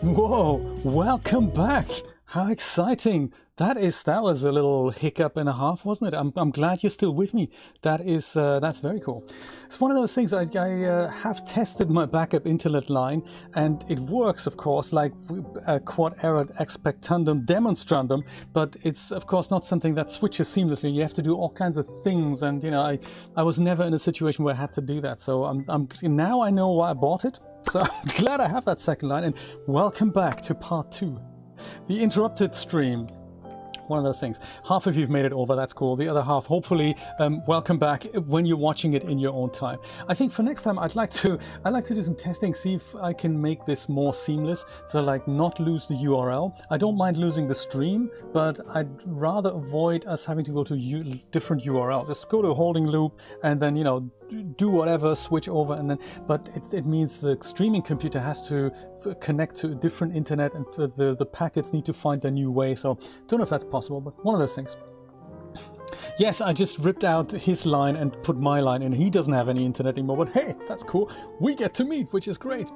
Whoa, welcome back. How exciting. That was a little hiccup and a half, wasn't it? I'm glad you're still with me. That's very cool. It's one of those things. I have tested my backup internet line, and it works, of course, like quod erat expectandum demonstrandum, but it's of course not something that switches seamlessly. You have to do all kinds of things, and you know, I was never in a situation where I had to do that. So now I know why I bought it. So I'm glad I have that second line, and welcome back to part 2. The interrupted stream. One of those things. Half of you've made it over, that's cool. The other half, hopefully, welcome back when you're watching it in your own time. I think for next time, I'd like to do some testing, see if I can make this more seamless, so like not lose the URL. I don't mind losing the stream, but I'd rather avoid us having to go to different URL. Just go to a holding loop and then, you know, do whatever, switch over, and then, but it means the streaming computer has to connect to a different internet, and the packets need to find their new way. So don't know if that's possible, but one of those things. Yes, I just ripped out his line and put my line in. He doesn't have any internet anymore, but hey, that's cool. We get to meet, which is great.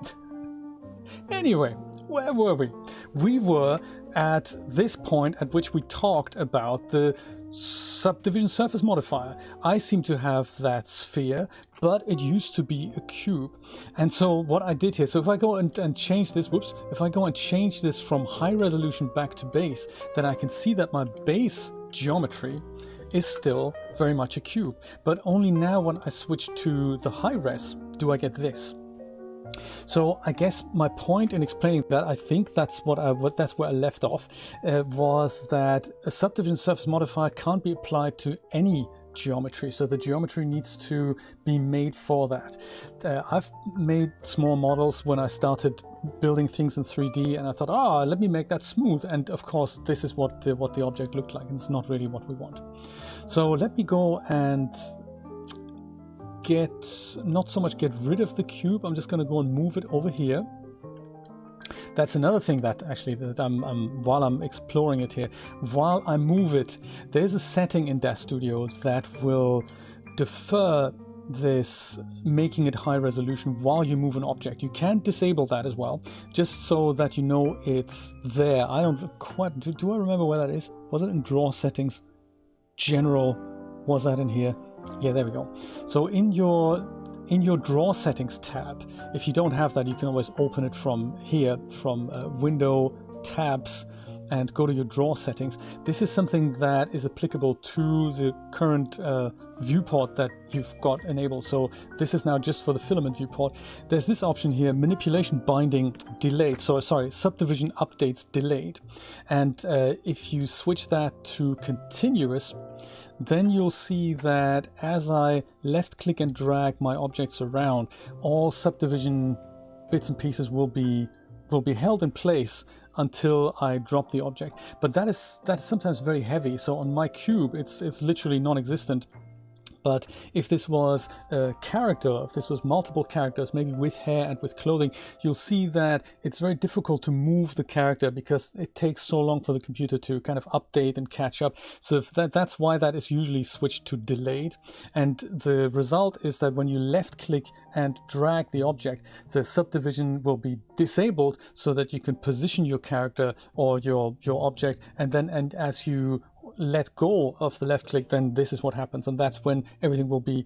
Anyway, where were we? We were at this point at which we talked about the subdivision surface modifier. I seem to have that sphere, but it used to be a cube. And so what I did here, so if I go and change this, if I go and change this from high resolution back to base, then I can see that my base geometry is still very much a cube. But only now when I switch to the high res do I get this. So I guess my point in explaining that, I think that's where I left off, was that a subdivision surface modifier can't be applied to any geometry. So the geometry needs to be made for that. I've made small models when I started building things in 3D, and I thought, let me make that smooth. And of course, this is what the object looked like. And it's not really what we want. So let me go and not so much get rid of the cube. I'm just going to go and move it over here. That's another thing that actually while I'm exploring it here, while I move it, there's a setting in DAZ Studio that will defer this making it high resolution while you move an object. You can disable that as well, just so that you know it's there. I don't quite do I remember where that is? Was it in draw settings? General, was that in here? Yeah, there we go. So in your draw settings tab, if you don't have that, you can always open it from here, from window tabs, and go to your draw settings. This is something that is applicable to the current viewport that you've got enabled. So this is now just for the filament viewport. There's this option here, manipulation binding delayed. So sorry, subdivision updates delayed. And if you switch that to continuous, then you'll see that as I left click and drag my objects around, all subdivision bits and pieces will be held in place until I drop the object. But that's sometimes very heavy. So on my cube, it's literally non-existent. But if this was a character, if this was multiple characters, maybe with hair and with clothing, you'll see that it's very difficult to move the character because it takes so long for the computer to kind of update and catch up. So that's why that is usually switched to delayed. And the result is that when you left click and drag the object, the subdivision will be disabled so that you can position your character or your object, and as you let go of the left click, then this is what happens, and that's when everything will be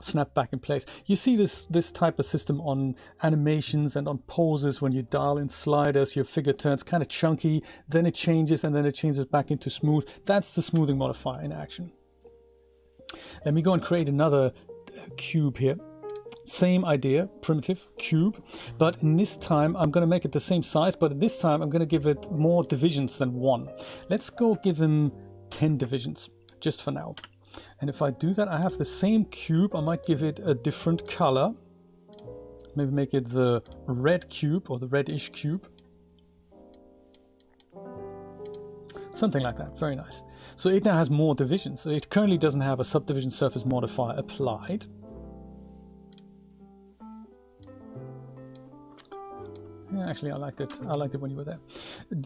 snapped back in place. You see this type of system on animations and on poses. When you dial in sliders, your figure turns kind of chunky, then it changes, and then it changes back into smooth. That's the smoothing modifier in action. Let me go and create another cube here. Same idea, primitive cube, but in this time I'm going to make it the same size, but this time I'm going to give it more divisions than 1. Let's go give him 10 divisions just for now. And if I do that, I have the same cube. I might give it a different color. Maybe make it the red cube or the reddish cube. Something like that. Very nice. So it now has more divisions. So it currently doesn't have a subdivision surface modifier applied. Yeah, actually, I liked it when you were there.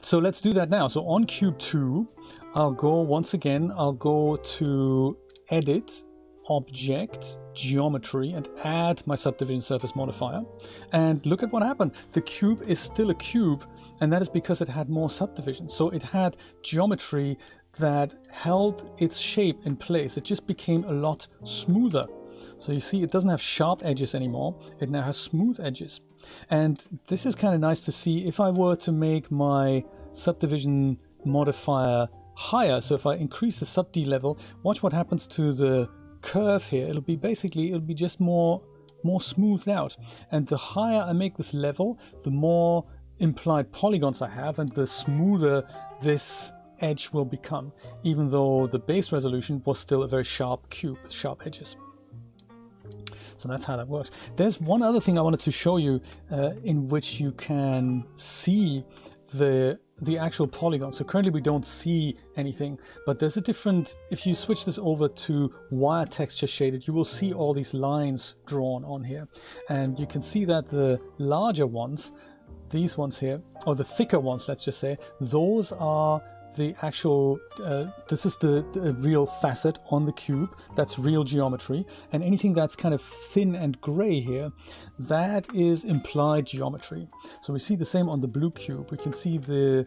So let's do that now. So on cube 2, I'll go once again, I'll go to edit object geometry and add my subdivision surface modifier. And look at what happened. The cube is still a cube, and that is because it had more subdivision. So it had geometry that held its shape in place. It just became a lot smoother. So you see, it doesn't have sharp edges anymore. It now has smooth edges. And this is kind of nice to see. If I were to make my subdivision modifier higher, so if I increase the sub-D level, watch what happens to the curve here. It'll be just more smoothed out. And the higher I make this level, the more implied polygons I have, and the smoother this edge will become, even though the base resolution was still a very sharp cube with sharp edges. So that's how that works. There's one other thing I wanted to show you in which you can see the actual polygon. So currently we don't see anything, but there's a different, if you switch this over to wire texture shaded, you will see all these lines drawn on here. And you can see that the larger ones, these ones here, or the thicker ones, let's just say, those are the actual, this is the real facet on the cube. That's real geometry. And anything that's kind of thin and gray here, that is implied geometry. So we see the same on the blue cube. We can see the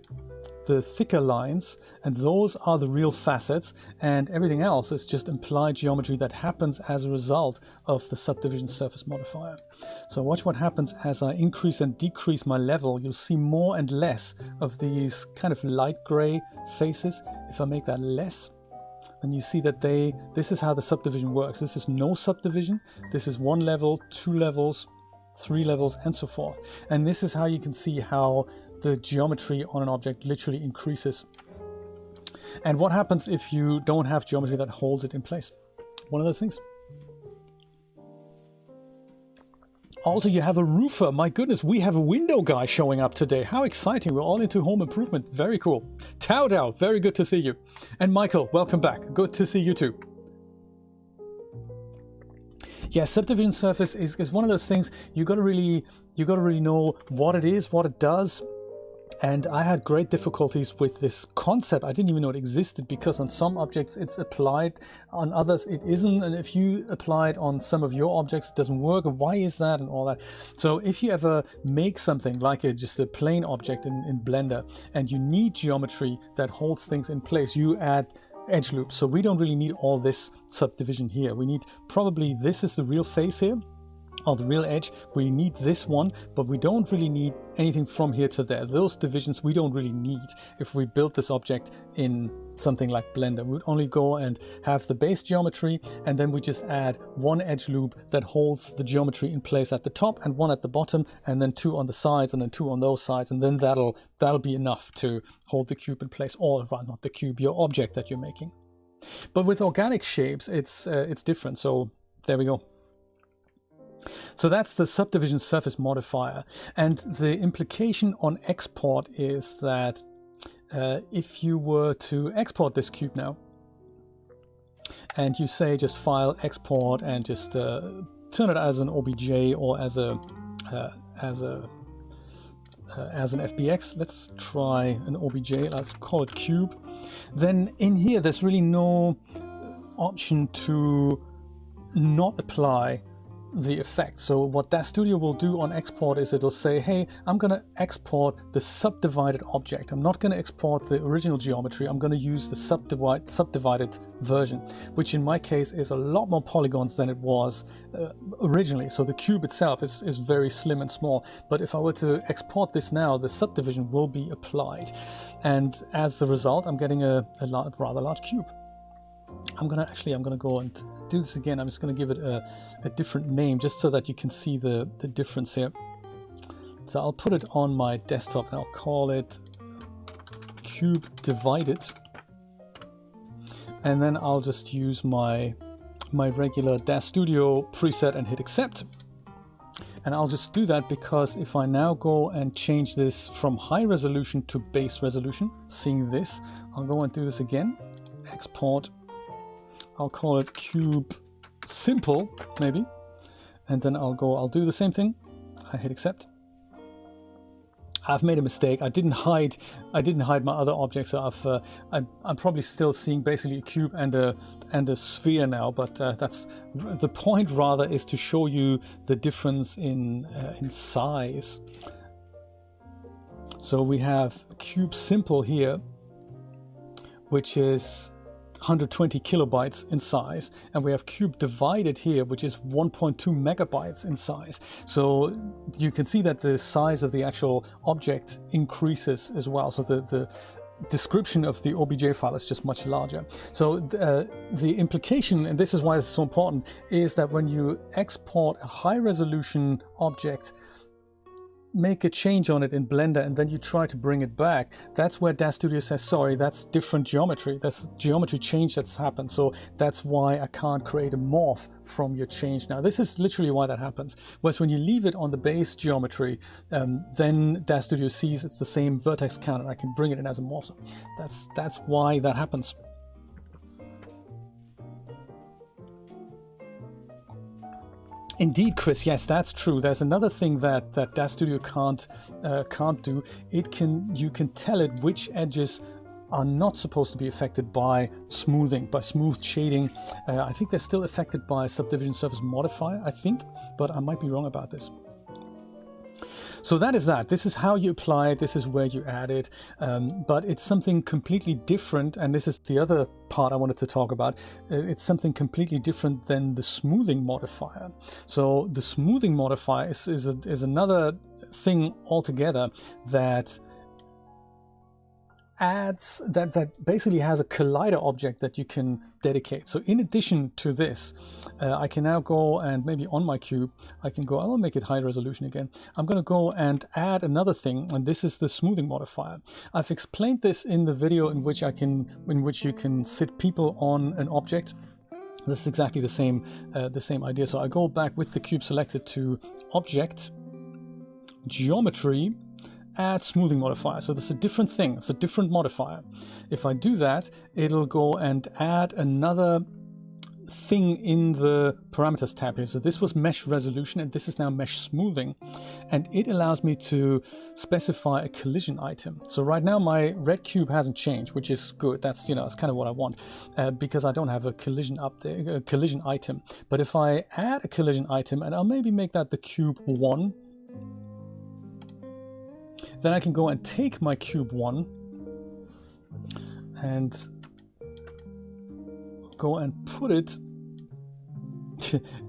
thicker lines, and those are the real facets, and everything else is just implied geometry that happens as a result of the subdivision surface modifier. So watch what happens as I increase and decrease my level. You'll see more and less of these kind of light gray faces. If I make that less, then you see that this is how the subdivision works. This is no subdivision. This is 1 level, 2 levels, 3 levels, and so forth. And this is how you can see how the geometry on an object literally increases. And what happens if you don't have geometry that holds it in place? One of those things. Alter, you have a roofer. My goodness, we have a window guy showing up today. How exciting. We're all into home improvement. Very cool. Tao Dao, very good to see you. And Michael, welcome back. Good to see you too. Yeah, subdivision surface is one of those things you gotta really know what it is, what it does. And I had great difficulties with this concept. I didn't even know it existed, because on some objects it's applied, on others it isn't. And if you apply it on some of your objects, it doesn't work. And why is that, and all that? So if you ever make something like just a plain object in Blender, and you need geometry that holds things in place, you add edge loops. So we don't really need all this subdivision here. We need probably, this is the real face here, or the real edge. We need this one, but we don't really need anything from here to there. Those divisions we don't really need if we build this object in something like Blender. We would only go and have the base geometry, and then we just add one edge loop that holds the geometry in place at the top, and one at the bottom, and then 2 on the sides, and then 2 on those sides, and then that'll be enough to hold the cube in place, or well, not the cube, your object that you're making. But with organic shapes, it's different. So there we go. So that's the subdivision surface modifier. And the implication on export is that if you were to export this cube now, and you say just file export and just turn it as an OBJ or as an FBX, let's try an OBJ, let's call it cube, then in here there's really no option to not apply the effect. So what DAZ Studio will do on export is it'll say, hey, I'm going to export the subdivided object. I'm not going to export the original geometry. I'm going to use the subdivided version, which in my case is a lot more polygons than it was originally. So the cube itself is very slim and small. But if I were to export this now, the subdivision will be applied. And as a result, I'm getting a rather large cube. I'm gonna go and do this again. I'm just gonna give it a different name just so that you can see the difference here. So I'll put it on my desktop and I'll call it cube divided, and then I'll just use my regular DAZ Studio preset and hit accept. And I'll just do that because if I now go and change this from high resolution to base resolution, seeing this, I'll go and do this again, export. I'll call it cube simple, maybe. And then I'll do the same thing. I hit accept. I've made a mistake. I didn't hide my other objects. So I'm probably still seeing basically a cube and a sphere now. But that's the point. Rather, is to show you the difference in size. So we have cube simple here, which is 120 kilobytes in size, and we have cube divided here, which is 1.2 megabytes in size. So you can see that the size of the actual object increases as well. So the description of the OBJ file is just much larger. So the implication, and this is why it's so important, is that when you export a high resolution object, make a change on it in Blender, and then you try to bring it back, that's where DAZ Studio says, sorry, that's different geometry. That's geometry change that's happened. So that's why I can't create a morph from your change. Now, this is literally why that happens. Whereas when you leave it on the base geometry, then DAZ Studio sees it's the same vertex count, and I can bring it in as a morph. So that's why that happens. Indeed, Chris. Yes, that's true. There's another thing that DAZ Studio can't do. You can tell it which edges are not supposed to be affected by smoothing, by smooth shading. I think they're still affected by Subdivision Surface Modifier, I think, but I might be wrong about this. So that is that. This is how you apply it. This is where you add it. But it's something completely different. And this is the other part I wanted to talk about. It's something completely different than the smoothing modifier. So the smoothing modifier is another thing altogether that adds, that basically has a collider object that you can dedicate. So in addition to this, I can now go and maybe on my cube, I can go, I'll make it high resolution again. I'm going to go and add another thing, and this is the smoothing modifier. I've explained this in the video in which you can sit people on an object. This is exactly the same idea. So I go back with the cube selected to Object, Geometry, add smoothing modifier. So this is a different thing. It's a different modifier. If I do that, it'll go and add another thing in the parameters tab here. So this was mesh resolution, and this is now mesh smoothing, and it allows me to specify a collision item. So right now my red cube hasn't changed, which is good. That's, you know, that's kind of what I want, because I don't have a collision update, a collision item. But if I add a collision item, and I'll maybe make that the cube 1, then I can go and take my cube 1 and go and put it.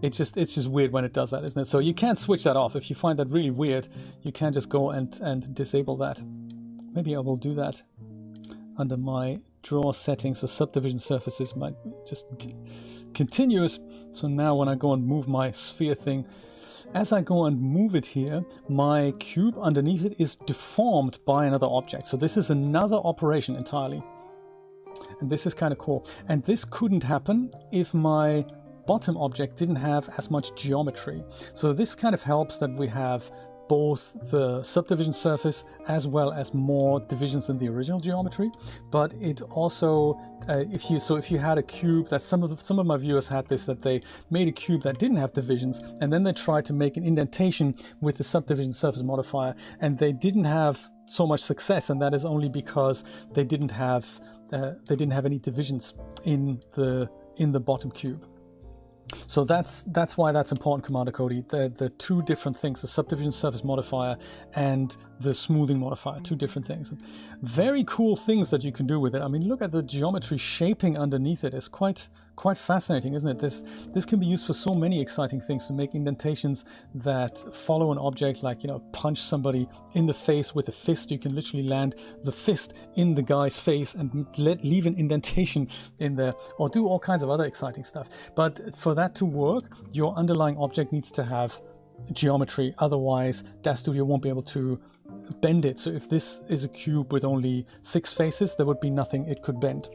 it's just weird when it does that, isn't it? So you can't switch that off. If you find that really weird, you can just go and disable that. Maybe I will do that under my draw settings. So subdivision surfaces might just continuous. So now when I go and move my sphere thing, as I go and move it here, my cube underneath it is deformed by another object. So this is another operation entirely. And this is kind of cool. And this couldn't happen if my bottom object didn't have as much geometry. So this kind of helps that we have both the subdivision surface as well as more divisions in the original geometry. But it also, if you had a cube that some of my viewers had this, that they made a cube that didn't have divisions, and then they tried to make an indentation with the subdivision surface modifier, and they didn't have so much success, and that is only because they didn't have any divisions in the bottom cube. So that's why that's important, Commander Cody. The two different things, the subdivision surface modifier and the smoothing modifier, two different things. And very cool things that you can do with it. I mean, look at the geometry shaping underneath it. It's quite fascinating, isn't it? This can be used for so many exciting things, to make indentations that follow an object, like, you know, punch somebody in the face with a fist. You can literally land the fist in the guy's face and leave an indentation in there, or do all kinds of other exciting stuff. But for that to work, your underlying object needs to have geometry. Otherwise, DAZ Studio won't be able to bend it. So if this is a cube with only 6 faces, there would be nothing it could bend.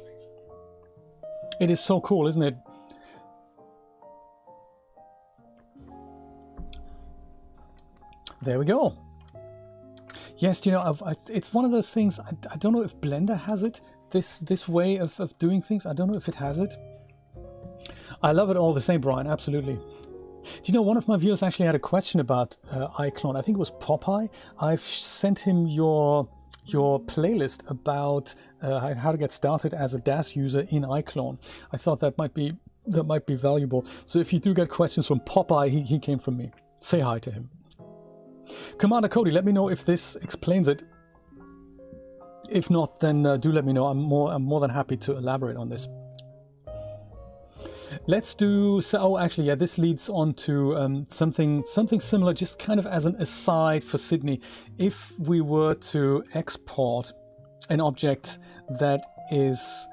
It is so cool, isn't it? There we go. Yes, you know, it's one of those things. I don't know if Blender has it, this way of doing things. I don't know if it has it. I love it all the same, Brian, absolutely. Do you know, one of my viewers actually had a question about iClone. I think it was Popeye. I've sent him your playlist about how to get started as a DAZ user in iClone. I thought that might be valuable. So if you do get questions from Popeye, he came from me. Say hi to him. Commander Cody, let me know if this explains it. If not, then do let me know. I'm more than happy to elaborate on this. Let's do, so, oh, actually, yeah, this leads on to something similar, just kind of as an aside for Sydney. If we were to export an object that is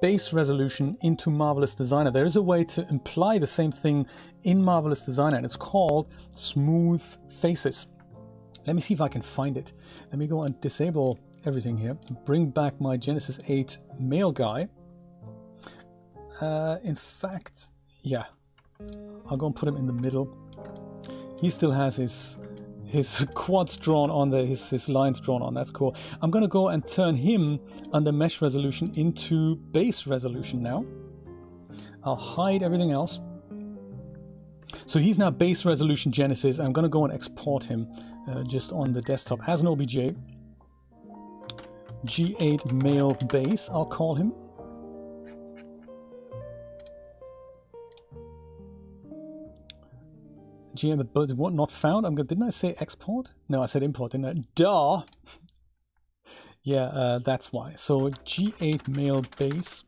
base resolution into Marvelous Designer, there is a way to imply the same thing in Marvelous Designer, and it's called Smooth Faces. Let me see if I can find it. Let me go and disable everything here, bring back my Genesis 8 male guy. In fact, yeah, I'll go and put him in the middle. He still has his quads drawn on there, his lines drawn on. That's cool. I'm going to go and turn him under mesh resolution into base resolution now. I'll hide everything else. So he's now base resolution Genesis. I'm going to go and export him just on the desktop as an OBJ. G8 male base, I'll call him. GM but what not found? Didn't I say export? No, I said import, didn't I? Duh! Yeah, that's why. So G8 male base.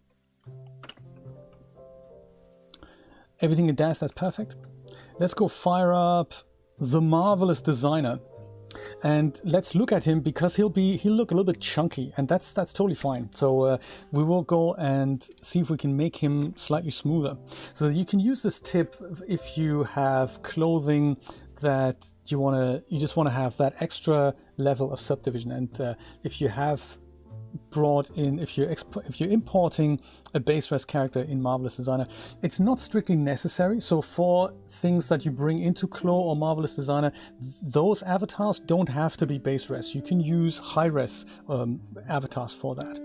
Everything in DAZ, that's perfect. Let's go fire up the Marvelous Designer. And let's look at him, because he'll look a little bit chunky, and that's totally fine. So we will go and see if we can make him slightly smoother. So you can use this tip if you have clothing that you just want to have that extra level of subdivision, and if you have brought in, if you're importing a base res character in Marvelous Designer, it's not strictly necessary. So for things that you bring into Claw or Marvelous Designer, those avatars don't have to be base res. You can use high res avatars for that.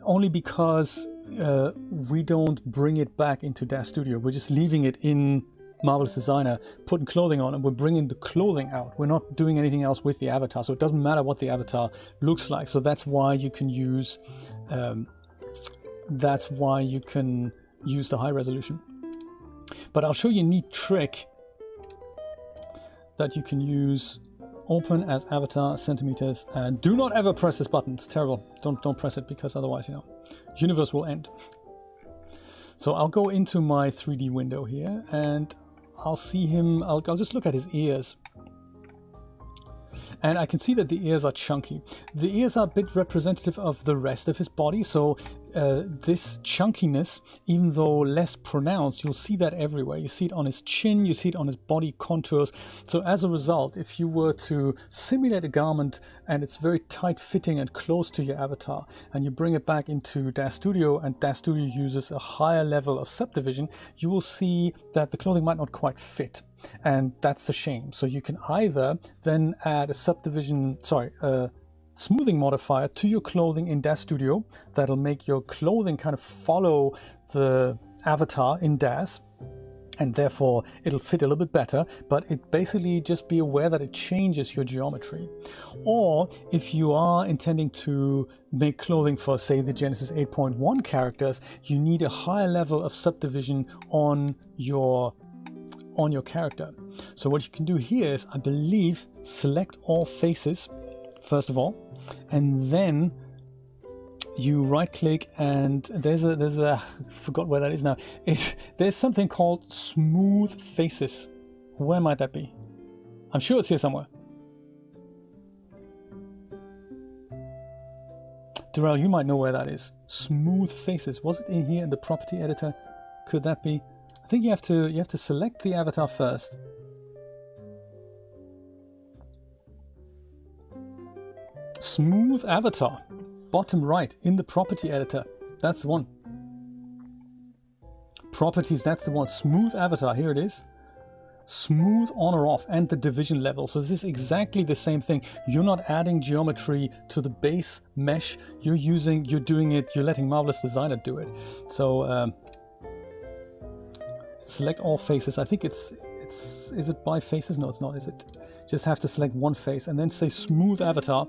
Only because we don't bring it back into DAZ Studio. We're just leaving it in Marvelous Designer, putting clothing on, and we're bringing the clothing out. We're not doing anything else with the avatar, so it doesn't matter what the avatar looks like. So that's why you can use the high resolution. But I'll show you a neat trick that you can use. Open as avatar centimeters, and do not ever press this button. It's terrible. Don't press it, because otherwise, universe will end. So I'll go into my 3D window here, and I'll see him. I'll just look at his ears. And I can see that the ears are chunky. The ears are a bit representative of the rest of his body, so this chunkiness, even though less pronounced, you'll see that everywhere. You see it on his chin, you see it on his body contours. So as a result, if you were to simulate a garment and it's very tight fitting and close to your avatar, and you bring it back into DAZ Studio, and DAZ Studio uses a higher level of subdivision, you will see that the clothing might not quite fit. And that's a shame. So you can either then add a smoothing modifier to your clothing in DAZ Studio that'll make your clothing kind of follow the avatar in DAZ, and therefore it'll fit a little bit better, but it basically just be aware that it changes your geometry. Or if you are intending to make clothing for, say, the Genesis 8.1 characters, you need a higher level of subdivision on your character. So what you can do here is, I believe, select all faces first of all, and then you right click, and there's a forgot where that is now. There's something called Smooth Faces. Where might that be? I'm sure it's here somewhere. Durrell, you might know where that is. Smooth Faces. Was it in here in the property editor? Could that be? I think you have to select the avatar first. Smooth Avatar. Bottom right in the property editor. That's the one. Properties, that's the one. Smooth Avatar, here it is. Smooth on or off, and the division level. So this is exactly the same thing. You're not adding geometry to the base mesh. You're letting Marvelous Designer do it. So select all faces. I think is it by faces? No, it's not, is it? Just have to select one face and then say smooth avatar.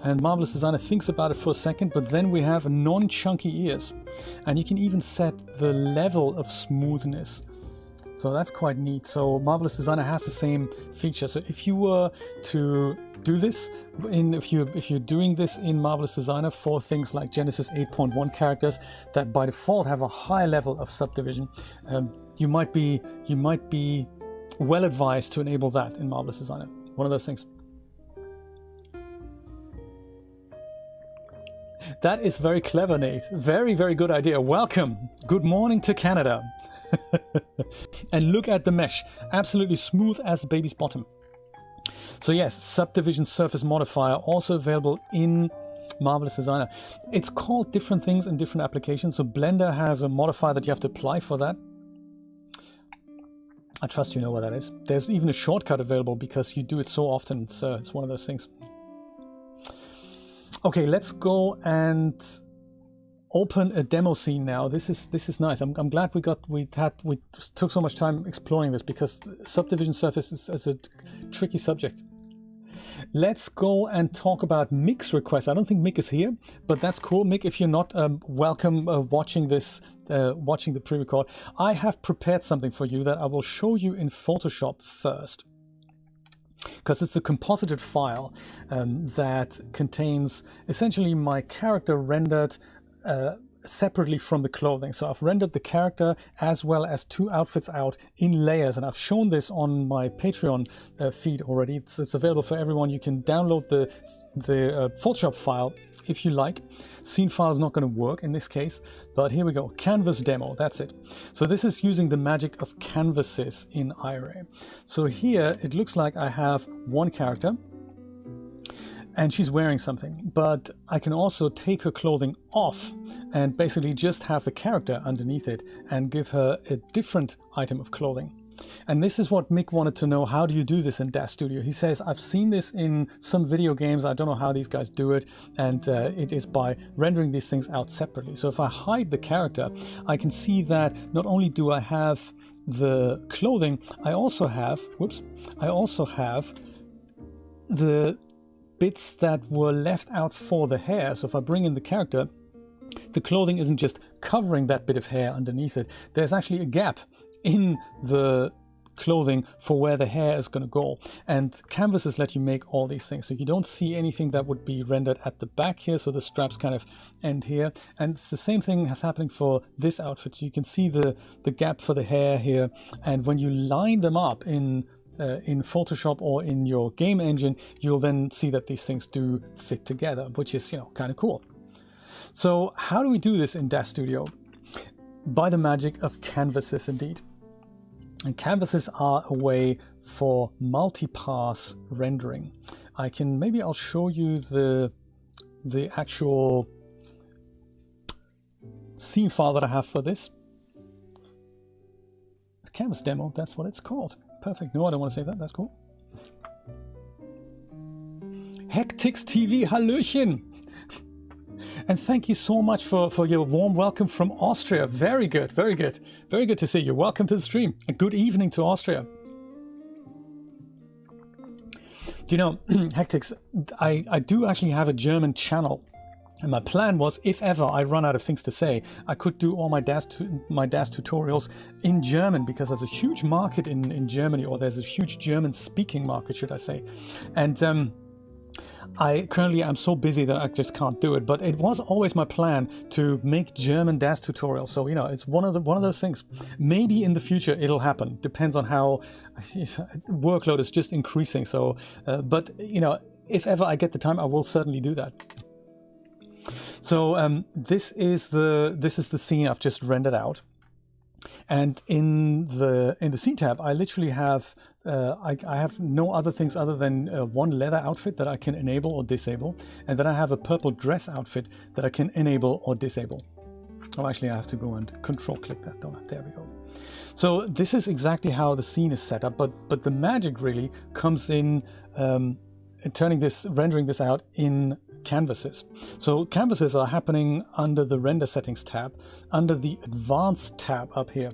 And Marvelous Designer thinks about it for a second, but then we have non-chunky ears. And you can even set the level of smoothness. So that's quite neat. So Marvelous Designer has the same feature. So if you were to do this, if you're doing this in Marvelous Designer for things like Genesis 8.1 characters that by default have a high level of subdivision, you might be well advised to enable that in Marvelous Designer. One of those things. That is very clever, Nate. Very, very good idea. Welcome. Good morning to Canada. And look at the mesh. Absolutely smooth as a baby's bottom. So yes, Subdivision Surface Modifier also available in Marvelous Designer. It's called different things in different applications. So Blender has a modifier that you have to apply for that. I trust you know what that is. There's even a shortcut available because you do it so often. It's one of those things. Okay, let's go and open a demo scene now. This is nice. I'm glad we took so much time exploring this because Subdivision Surface is a tricky subject. Let's go and talk about Mick's request. I don't think Mick is here, but that's cool. Mick, if you're not, welcome watching this, watching the pre-record. I have prepared something for you that I will show you in Photoshop first, because it's a composited file that contains essentially my character rendered separately from the clothing. So I've rendered the character as well as two outfits out in layers, and I've shown this on my Patreon feed already. It's available for everyone. You can download the Photoshop file if you like. Scene file is not going to work in this case, but here we go. Canvas demo, that's it. So this is using the magic of canvases in Iray. So here it looks like I have one character and she's wearing something, but I can also take her clothing off and basically just have the character underneath it and give her a different item of clothing. And this is what Mick wanted to know. How do you do this in DAZ Studio? He says, I've seen this in some video games. I don't know how these guys do it. And it is by rendering these things out separately. So if I hide the character, I can see that not only do I have the clothing, I also have the bits that were left out for the hair. So if I bring in the character, the clothing isn't just covering that bit of hair underneath it. There's actually a gap in the clothing for where the hair is going to go. And canvases let you make all these things. So you don't see anything that would be rendered at the back here. So the straps kind of end here. And it's the same thing that's happening for this outfit. So you can see the gap for the hair here. And when you line them up in Photoshop or in your game engine, you'll then see that these things do fit together, which is, kind of cool. So how do we do this in DAZ Studio? By the magic of canvases, indeed. And canvases are a way for multi-pass rendering. I'll show you the actual scene file that I have for this. A canvas demo, that's what it's called. Perfect. No, I don't want to say that. That's cool. Hectix TV, hallöchen! And thank you so much for your warm welcome from Austria. Very good, very good. Very good to see you. Welcome to the stream. And good evening to Austria. Do you know, Hectix, I do actually have a German channel. And my plan was, if ever I run out of things to say, I could do all my DAZ tutorials in German, because there's a huge market in Germany, or there's a huge German-speaking market, should I say. And I'm so busy that I just can't do it. But it was always my plan to make German DAZ tutorials. So it's one of those things. Maybe in the future it'll happen. Depends on how workload is just increasing. So, but if ever I get the time, I will certainly do that. So this is the scene I've just rendered out, and in the scene tab I literally have I have no other things other than one leather outfit that I can enable or disable, and then I have a purple dress outfit that I can enable or disable. Oh, actually I have to go and control click that, don't I? There we go. So this is exactly how the scene is set up, but the magic really comes in rendering this out in canvases. So canvases are happening under the render settings tab, under the advanced tab up here.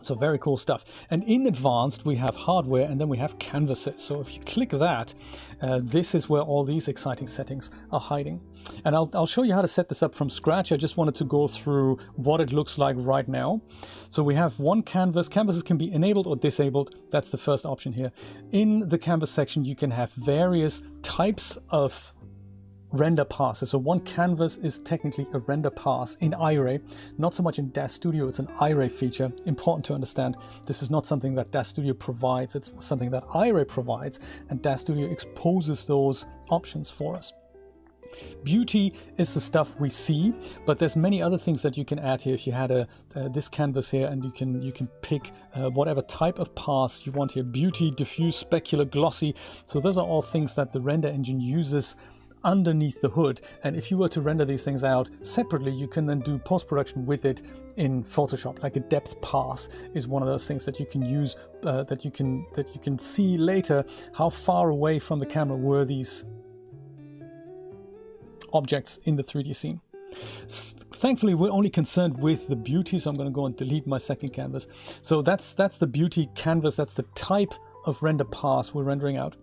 So very cool stuff. And in advanced, we have hardware, and then we have canvases. So if you click that, this is where all these exciting settings are hiding. And I'll show you how to set this up from scratch. I just wanted to go through what it looks like right now. So we have one canvas. Canvases can be enabled or disabled. That's the first option here. In the canvas section, you can have various types of render passes. So one canvas is technically a render pass in Iray, not so much in DAZ Studio. It's an Iray feature. Important to understand, this is not something that DAZ Studio provides. It's something that Iray provides, and DAZ Studio exposes those options for us. Beauty is the stuff we see, but there's many other things that you can add here. If you had this canvas here, and you can pick whatever type of pass you want here: beauty, diffuse, specular, glossy. So those are all things that the render engine uses underneath the hood, and if you were to render these things out separately, you can then do post-production with it in Photoshop. Like a depth pass is one of those things that you can use, that you can see later how far away from the camera were these objects in the 3D scene. Thankfully, we're only concerned with the beauty, so I'm going to go and delete my second canvas. So that's the beauty canvas. That's the type of render pass we're rendering out.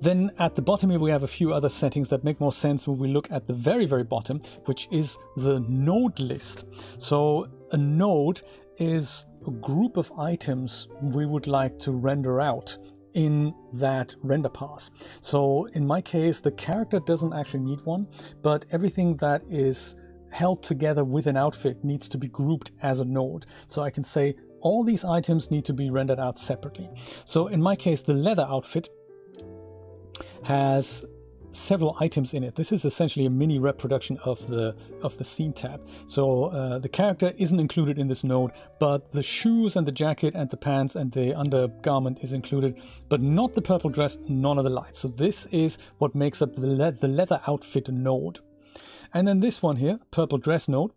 Then at the bottom here, we have a few other settings that make more sense when we look at the very, very bottom, which is the node list. So a node is a group of items we would like to render out in that render pass. So in my case, the character doesn't actually need one, but everything that is held together with an outfit needs to be grouped as a node. So I can say all these items need to be rendered out separately. So in my case, the leather outfit has several items in it. This is essentially a mini reproduction of the scene tab. So the character isn't included in this node, but the shoes and the jacket and the pants and the undergarment is included, but not the purple dress, none of the lights. So this is what makes up the leather outfit node. And then this one here, purple dress node,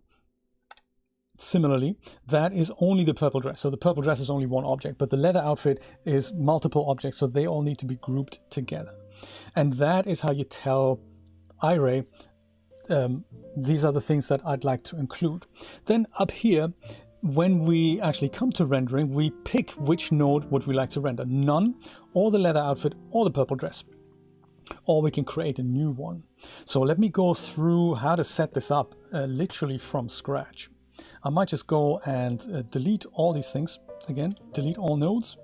similarly, that is only the purple dress. So the purple dress is only one object, but the leather outfit is multiple objects, so they all need to be grouped together. And that is how you tell Iray, these are the things that I'd like to include. Then up here, when we actually come to rendering, we pick which node would we like to render: none, or the leather outfit, or the purple dress. Or we can create a new one. So let me go through how to set this up literally from scratch. I might just go and delete all these things. Again, delete all nodes.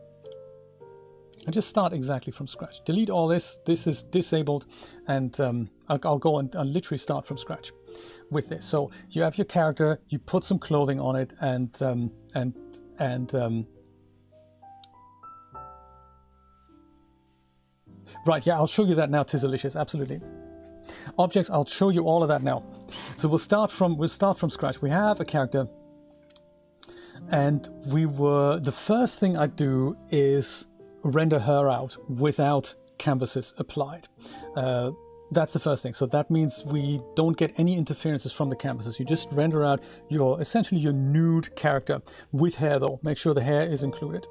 And just start exactly from scratch. Delete all this. This is disabled, and I'll go and literally start from scratch with this. So you have your character, you put some clothing on it, and right, yeah, I'll show you that now. Tizzalicious, absolutely. Objects, I'll show you all of that now. So we'll start from scratch. We have a character, and the first thing I do is render her out without canvases applied. That's the first thing. So that means we don't get any interferences from the canvases. You just render out essentially your nude character with hair, though. Make sure the hair is included.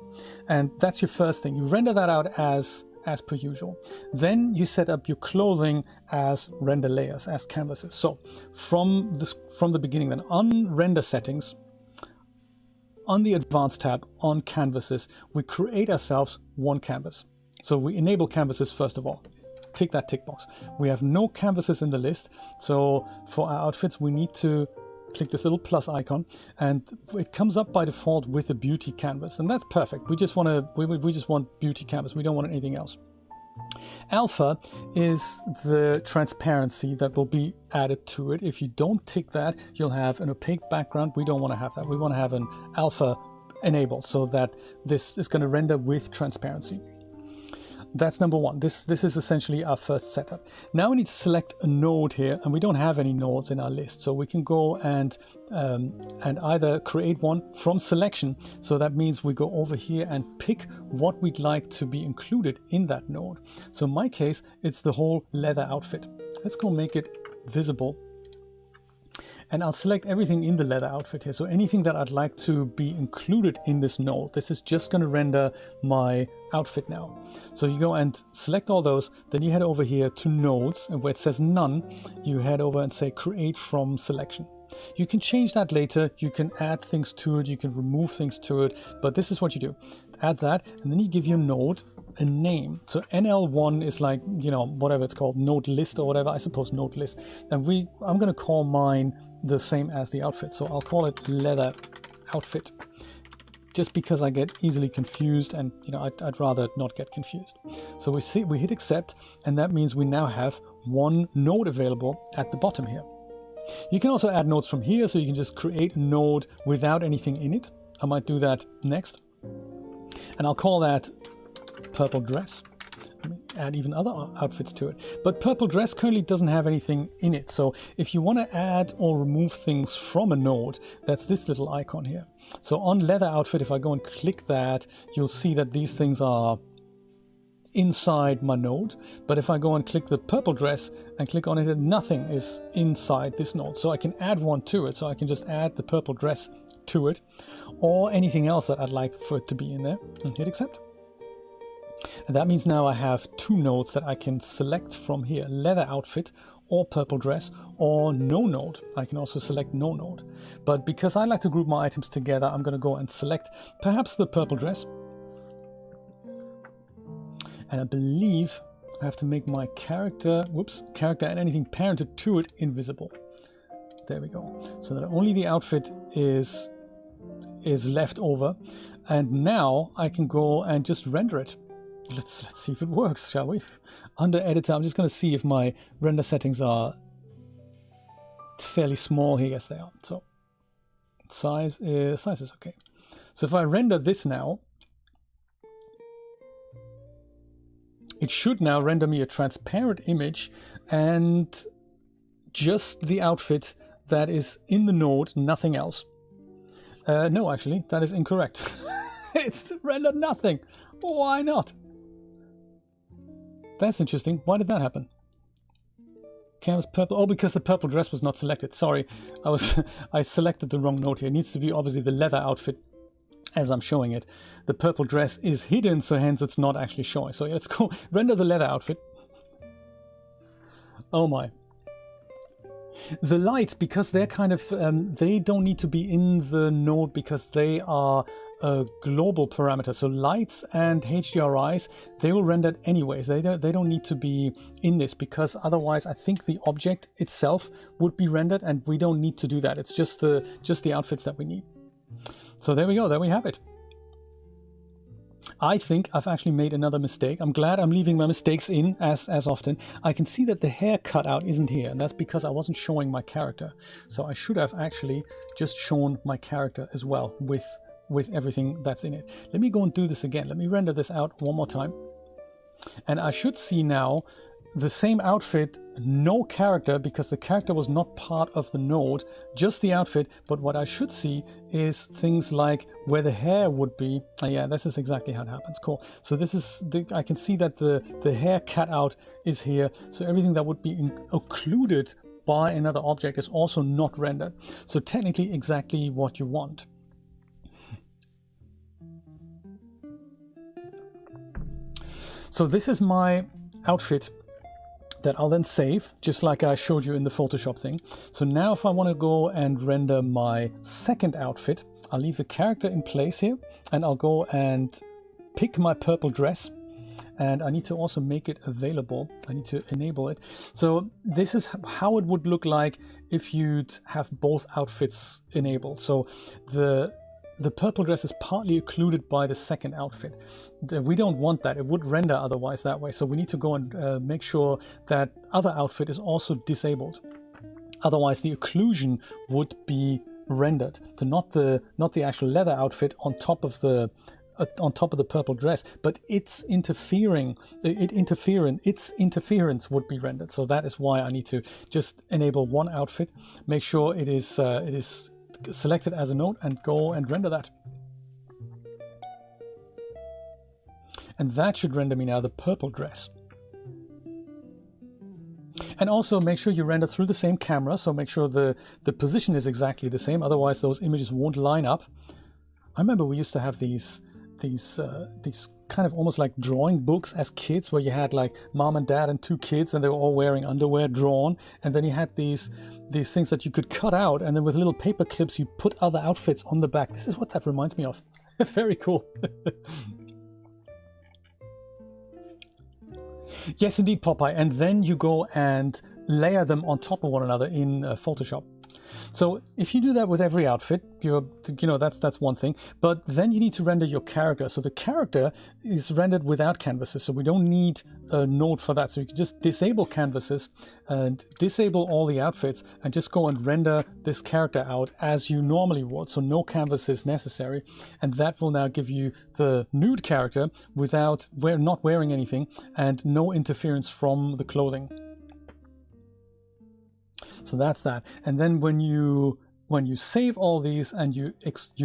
And that's your first thing. You render that out as per usual. Then you set up your clothing as render layers, as canvases. So from the beginning, then on render settings, on the advanced tab on canvases, we create ourselves one canvas. So we enable canvases first of all. Tick that tick box. We have no canvases in the list. So for our outfits, we need to click this little plus icon, and it comes up by default with a beauty canvas, and that's perfect. We just want beauty canvas. We don't want anything else. Alpha is the transparency that will be added to it. If you don't tick that, you'll have an opaque background. We don't want to have that. We want to have an alpha enabled so that this is going to render with transparency. That's number one. This is essentially our first setup. Now we need to select a node here, and we don't have any nodes in our list, so we can go and either create one from selection. So that means we go over here and pick what we'd like to be included in that node. So in my case, it's the whole leather outfit. Let's go make it visible. And I'll select everything in the leather outfit here. So anything that I'd like to be included in this node, this is just going to render my outfit now. So you go and select all those, then you head over here to nodes, and where it says none, you head over and say create from selection. You can change that later, you can add things to it, you can remove things to it, but this is what you do. Add that, and then you give your node a name. So NL1 is like, you know, whatever it's called, node list or whatever, I suppose node list. And I'm going to call mine the same as the outfit. So I'll call it leather outfit, just because I get easily confused, and you know, I'd rather not get confused. So we hit accept, and that means we now have one node available at the bottom here. You can also add nodes from here, so you can just create a node without anything in it. I might do that next. And I'll call that purple dress. Add even other outfits to it. But purple dress currently doesn't have anything in it. So if you want to add or remove things from a node, that's this little icon here. So on leather outfit, if I go and click that, you'll see that these things are inside my node. But if I go and click the purple dress and click on it, nothing is inside this node. So I can add one to it. So I can just add the purple dress to it, or anything else that I'd like for it to be in there, and hit accept. And that means now I have two nodes that I can select from here, leather outfit or purple dress, or no node. I can also select no node. But because I like to group my items together, I'm going to go and select perhaps the purple dress. And I believe I have to make my character, character and anything parented to it invisible. There we go. So that only the outfit is left over. And now I can go and just render it. Let's see if it works, shall we? Under editor, I'm just going to see if my render settings are fairly small here. Yes, they are. So size is okay. So if I render this now, it should now render me a transparent image and just the outfit that is in the node, nothing else. No, actually, that is incorrect. It's rendered nothing. Why not? That's interesting. Why did that happen? Canvas purple. Oh, because the purple dress was not selected. Sorry, I selected the wrong node here. It needs to be obviously the leather outfit as I'm showing it. The purple dress is hidden, so hence it's not actually showing. So let's go render the leather outfit. Oh my. The lights, because they're kind of, they don't need to be in the node because they are a global parameter. So lights and HDRIs, they will render anyways. They don't need to be in this, because otherwise I think the object itself would be rendered, and we don't need to do that. It's just the outfits that we need. So there we go. There we have it. I think I've actually made another mistake. I'm glad I'm leaving my mistakes in as often. I can see that the hair cutout isn't here, and that's because I wasn't showing my character. So I should have actually just shown my character as well with everything that's in it. Let me go and do this again. Let me render this out one more time. And I should see now the same outfit, no character, because the character was not part of the node, just the outfit. But what I should see is things like where the hair would be. Yeah, this is exactly how it happens. Cool. So this is, I can see that the hair cutout is here. So everything that would be occluded by another object is also not rendered. So technically exactly what you want. So this is my outfit that I'll then save, just like I showed you in the Photoshop thing. So now if I want to go and render my second outfit, I'll leave the character in place here, and I'll go and pick my purple dress, and I need to also make it available. I need to enable it. So this is how it would look like if you'd have both outfits enabled. So the purple dress is partly occluded by the second outfit. We don't want that. It would render otherwise that way. So we need to go and make sure that other outfit is also disabled. Otherwise the occlusion would be rendered. So not the actual leather outfit on top of the purple dress, but its interference would be rendered. So that is why I need to just enable one outfit, make sure it is selected as a node, and go and render that. And that should render me now the purple dress. And also make sure you render through the same camera, so make sure the position is exactly the same, otherwise those images won't line up. I remember we used to have these kind of almost like drawing books as kids, where you had like mom and dad and two kids, and they were all wearing underwear drawn, and then you had these things that you could cut out, and then with little paper clips you put other outfits on the back. This is what that reminds me of. Very cool. Yes, indeed, Popeye. And then you go and layer them on top of one another in Photoshop. So if you do that with every outfit, that's one thing. But then you need to render your character. So the character is rendered without canvases. So we don't need a node for that. So you can just disable canvases and disable all the outfits and just go and render this character out as you normally would. So no canvases necessary. And that will now give you the nude character without not wearing anything and no interference from the clothing. So that's that. And then when you save all these and you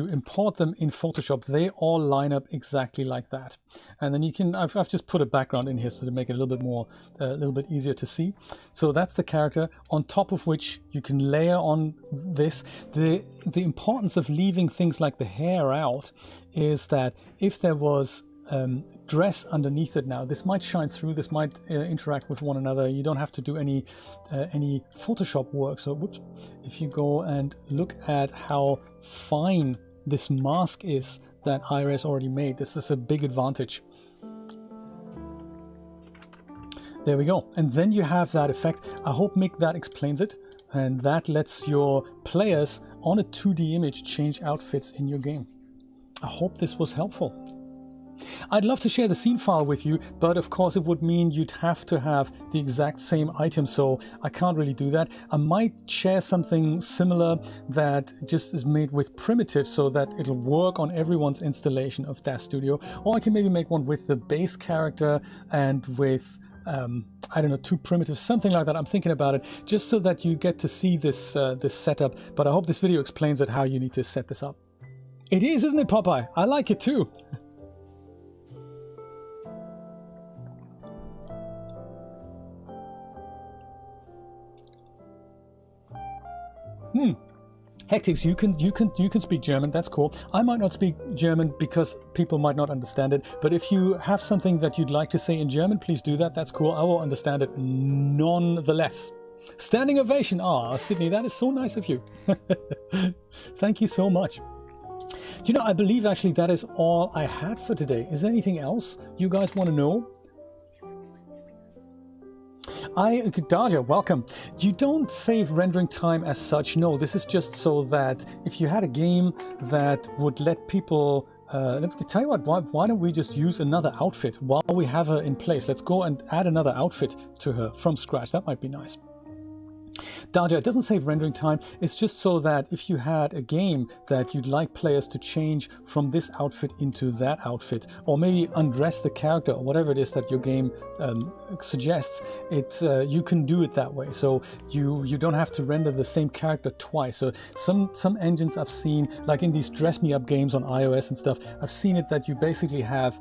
import them in Photoshop, they all line up exactly like that. And then you can, I've just put a background in here so to make it a little bit easier to see. So that's the character, on top of which you can layer on this. The importance of leaving things like the hair out is that if there was dress underneath it now, this might shine through, this might interact with one another. You don't have to do any Photoshop work. So whoops, if you go and look at how fine this mask is that Iris already made, this is a big advantage. There we go. And then you have that effect. I hope, Mick, that explains it. And that lets your players on a 2D image change outfits in your game. I hope this was helpful. I'd love to share the scene file with you, but of course it would mean you'd have to have the exact same item, so I can't really do that. I might share something similar that just is made with primitives so that it'll work on everyone's installation of DAZ Studio, or I can maybe make one with the base character and with I don't know, 2 primitives, something like that. I'm thinking about it, just so that you get to see this this setup, but I hope this video explains it, how you need to set this up. It is, isn't it, Popeye? I like it too. Hectix, you can speak German. That's cool. I might not speak German because people might not understand it. But if you have something that you'd like to say in German, please do that. That's cool. I will understand it nonetheless. Standing ovation. Ah, Sydney, that is so nice of you. Thank you so much. Do you know, I believe actually that is all I had for today. Is there anything else you guys want to know? Darja, welcome. You don't save rendering time as such. No, this is just so that if you had a game that would let people... let me tell you what, why don't we just use another outfit while we have her in place? Let's go and add another outfit to her from scratch. That might be nice. Darja, it doesn't save rendering time. It's just so that if you had a game that you'd like players to change from this outfit into that outfit, or maybe undress the character, or whatever it is that your game suggests, you can do it that way. So you don't have to render the same character twice. So some engines I've seen, like in these dress me up games on iOS and stuff, I've seen it that you basically have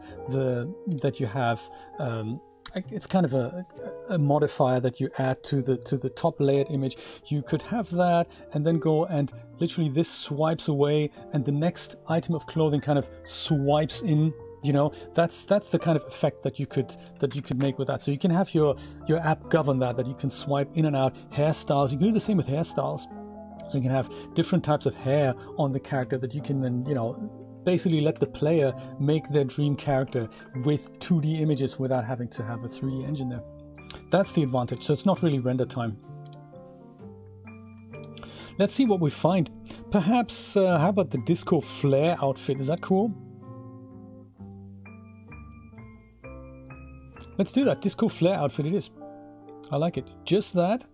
it's kind of a modifier that you add to the top layered image. You could have that and then go and literally this swipes away and the next item of clothing kind of swipes in. You know, that's the kind of effect that you could make with that. So you can have your app govern that you can swipe in and out. Hairstyles, you can do the same with hairstyles. So you can have different types of hair on the character that you can then, you know, basically let the player make their dream character with 2D images without having to have a 3D engine there. That's the advantage. So it's not really render time. Let's see what we find. Perhaps, how about the Disco Flare outfit? Is that cool? Let's do that. Disco Flare outfit it is. I like it. Just that,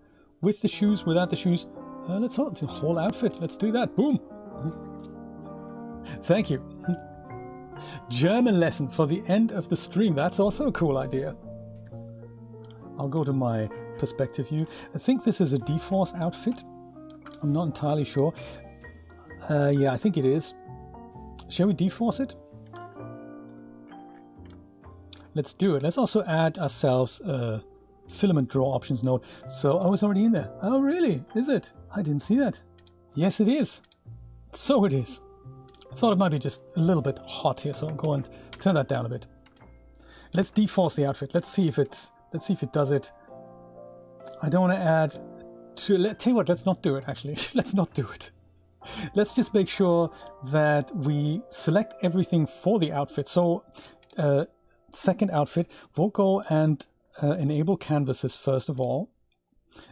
with the shoes, without the shoes. Let's hold the whole outfit. Let's do that. Boom. Thank you. German lesson for the end of the stream. That's also a cool idea. I'll go to my perspective view. I think this is a D-Force outfit. I'm not entirely sure. Yeah, I think it is. Shall we D-Force it? Let's do it. Let's also add ourselves a filament draw options node. So, oh, it's already in there. Oh, really? Is it? I didn't see that. Yes, it is. So it is. I thought it might be just a little bit hot here, so I'll go and turn that down a bit. Let's deforce the outfit. Let's see if it does it. I don't want to add to, tell you what, let's not do it actually. Let's not do it. Let's just make sure that we select everything for the outfit. So second outfit, we'll go and enable canvases first of all.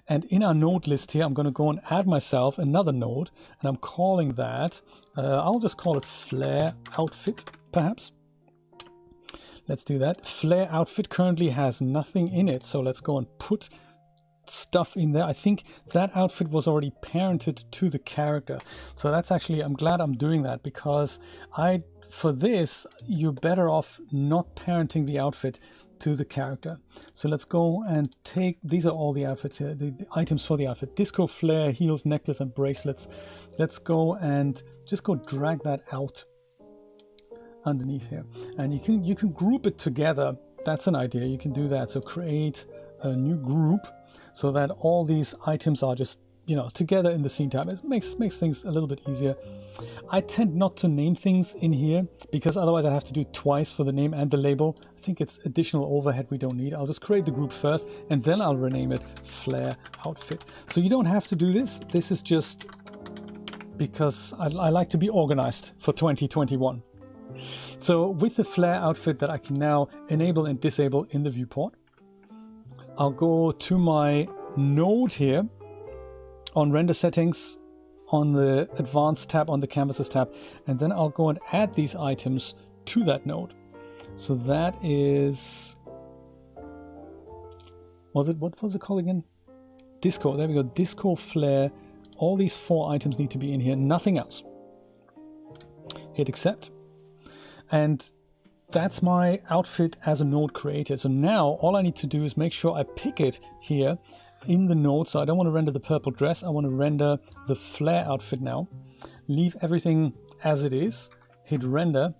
And in our node list here, I'm going to go and add myself another node, and I'm calling that, I'll just call it flare outfit, perhaps. Let's do that. Flare outfit currently has nothing in it, so let's go and put stuff in there. I think that outfit was already parented to the character. So that's actually, I'm glad I'm doing that, because for this, you're better off not parenting the outfit to the character. So let's go and take, these are all the outfits here, the items for the outfit. Disco, flare, heels, necklace, and bracelets. Let's go and just go drag that out underneath here. And you can group it together. That's an idea. You can do that. So create a new group so that all these items are just, you know, together in the scene tab. It makes things a little bit easier. I tend not to name things in here because otherwise I'd have to do it twice for the name and the label. I think it's additional overhead we don't need. I'll just create the group first and then I'll rename it Flare Outfit. So you don't have to do this. This is just because I like to be organized for 2021. So with the Flare Outfit that I can now enable and disable in the viewport, I'll go to my node here on render settings, on the advanced tab, on the canvases tab, and then I'll go and add these items to that node. So that is, what was it called again? Disco, there we go, Disco, flare. All these 4 items need to be in here, nothing else. Hit accept. And that's my outfit as a node created. So now all I need to do is make sure I pick it here in the node. So I don't want to render the purple dress. I want to render the flare outfit now. Leave everything as it is. Hit render.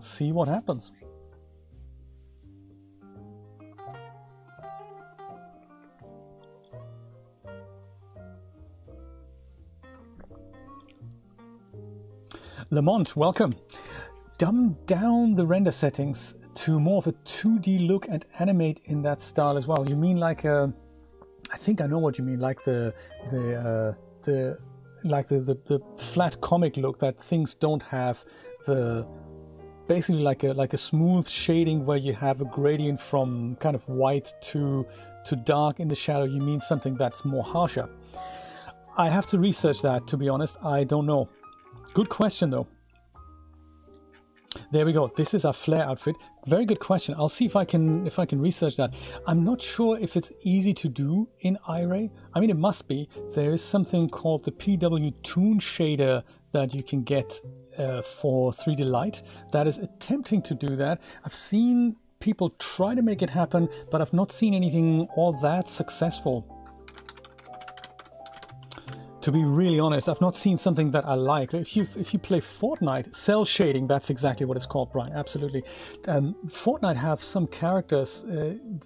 See what happens. Lamont, welcome. Dumb down the render settings to more of a 2D look and animate in that style as well. You mean like a, I think I know what you mean, like the flat comic look, that things don't have the, basically like a smooth shading where you have a gradient from kind of white to dark in the shadow. You mean something that's more harsher. I have to research that, to be honest. I don't know. Good question though. There we go. This is our flare outfit. Very good question. I'll see if I can research that. I'm not sure if it's easy to do in Iray. I mean, it must be. There is something called the PW Toon shader that you can get for 3D Light that is attempting to do that. I've seen people try to make it happen, but I've not seen anything all that successful. To be really honest, I've not seen something that I like. If you play Fortnite, cell shading, that's exactly what it's called, Brian, absolutely. Fortnite have some characters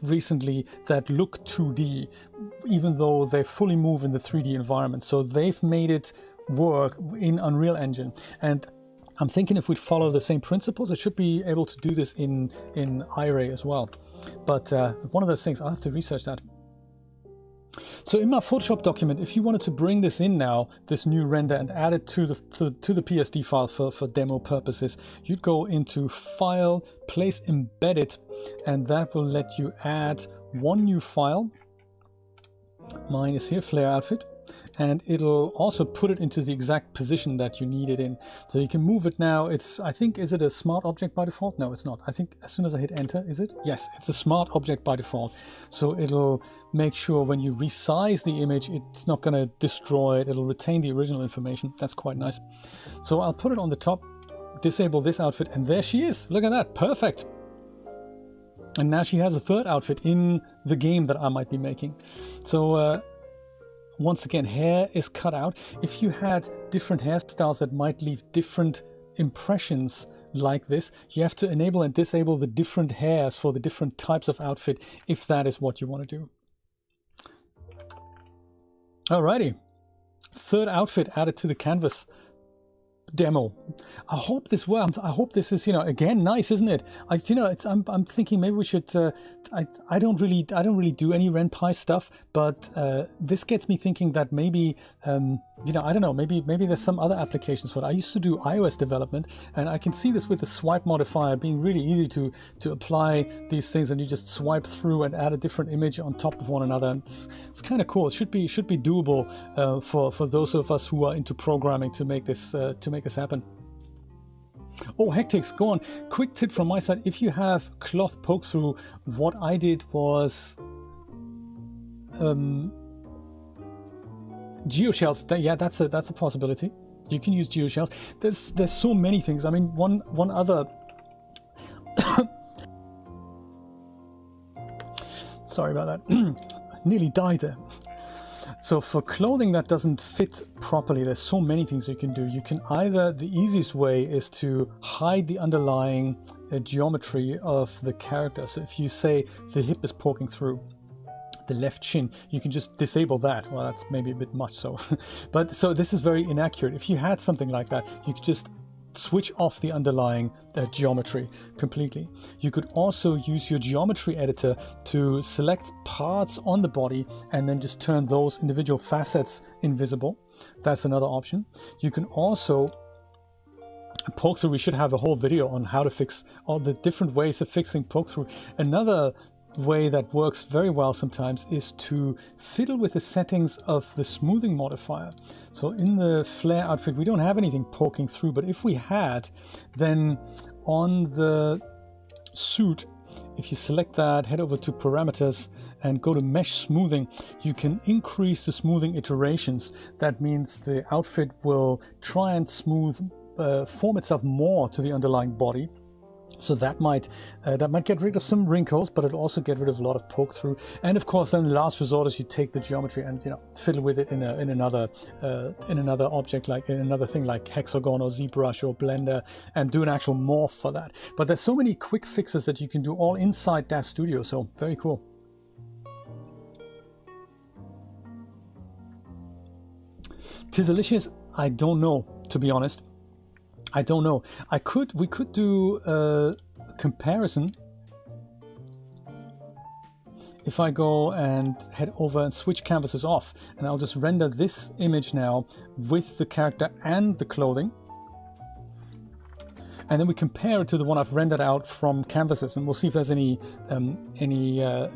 recently that look 2D, even though they fully move in the 3D environment. So they've made it work in Unreal Engine. And I'm thinking if we follow the same principles, it should be able to do this in Iray as well. But one of those things, I'll have to research that. So in my Photoshop document, if you wanted to bring this in now, this new render, and add it to the PSD file for demo purposes, you'd go into File, Place Embedded, and that will let you add one new file. Mine is here, Flare Outfit, and it'll also put it into the exact position that you need it in. So you can move it now. It's, I think, is it a smart object by default? No, it's not. I think as soon as I hit enter, is it? Yes, it's a smart object by default. So it'll make sure when you resize the image, it's not going to destroy it. It'll retain the original information. That's quite nice. So I'll put it on the top, disable this outfit, and there she is. Look at that, perfect. And now she has a third outfit in the game that I might be making. So once again, hair is cut out. If you had different hairstyles that might leave different impressions like this, you have to enable and disable the different hairs for the different types of outfit if that is what you want to do. Alrighty, third outfit added to the canvas. demo. I hope this works. I hope this is, again, nice, isn't it? I'm thinking maybe we should. I don't really do any RenPy stuff, but this gets me thinking that maybe, I don't know, maybe there's some other applications for it. I used to do iOS development, and I can see this with the swipe modifier being really easy to apply these things, and you just swipe through and add a different image on top of one another. And it's kind of cool. It should be doable for those of us who are into programming to make this happen. Oh, Hectics, go on. Quick tip from my side: if you have cloth poke through, what I did was geoshells. Yeah, that's a possibility. You can use geoshells. There's so many things. I mean, one other. Sorry about that. Nearly died there. So for clothing that doesn't fit properly, there's so many things you can do. You can either, the easiest way is to hide the underlying geometry of the character. So if you say the hip is poking through the left shin, you can just disable that. Well, that's maybe a bit much, so. But so this is very inaccurate. If you had something like that, you could just switch off the underlying geometry completely. You could also use your geometry editor to select parts on the body and then just turn those individual facets invisible. That's another option. You can also poke through. We should have a whole video on how to fix all the different ways of fixing poke through. Another way that works very well sometimes is to fiddle with the settings of the smoothing modifier. So in the flare outfit we don't have anything poking through, but if we had, then on the suit, if you select that, head over to parameters and go to mesh smoothing, you can increase the smoothing iterations. That means the outfit will try and form itself more to the underlying body. So that might get rid of some wrinkles, but it'll also get rid of a lot of poke through. And of course, then the last resort is you take the geometry and fiddle with it in another object, like in another thing like Hexagon or ZBrush or Blender, and do an actual morph for that. But there's so many quick fixes that you can do all inside DAZ Studio. So very cool. Tizzalicious, I don't know, to be honest. I don't know. We could do a comparison. If I go and head over and switch canvases off, and I'll just render this image now with the character and the clothing. And then we compare it to the one I've rendered out from canvases, and we'll see if there's any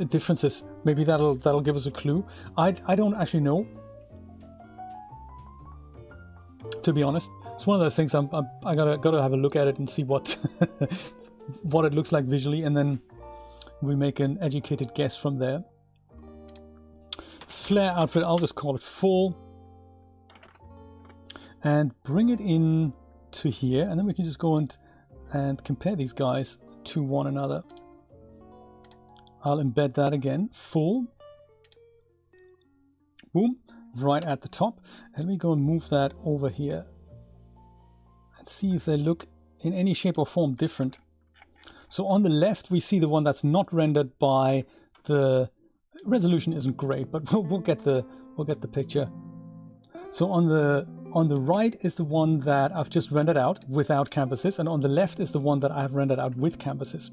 differences. Maybe that'll give us a clue. I don't actually know, to be honest. It's one of those things. I gotta have a look at it and see what what it looks like visually, and then we make an educated guess from there. Flare outfit, I'll just call it full, and bring it in to here, and then we can just go and compare these guys to one another. I'll embed that again, full, boom, right at the top, and we go and move that over here. See if they look in any shape or form different. So on the left we see the one that's not rendered by the resolution isn't great, but we'll get the picture. So on the right is the one that I've just rendered out without canvases, and on the left is the one that I've rendered out with canvases.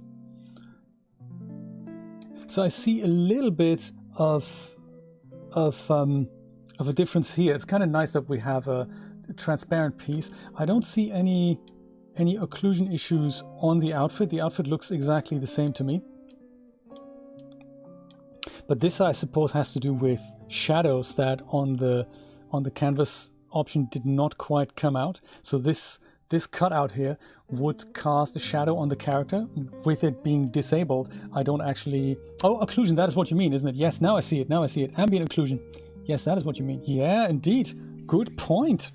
So I see a little bit of a difference here. It's kind of nice that we have a transparent piece. I don't see any occlusion issues on the outfit. The outfit looks exactly the same to me. But this, I suppose, has to do with shadows that on the canvas option did not quite come out. So this cutout here would cast a shadow on the character. With it being disabled, I don't actually... Oh, occlusion, that is what you mean, isn't it? Yes, now I see it. Now I see it. Ambient occlusion. Yes, that is what you mean. Yeah, indeed. Good point.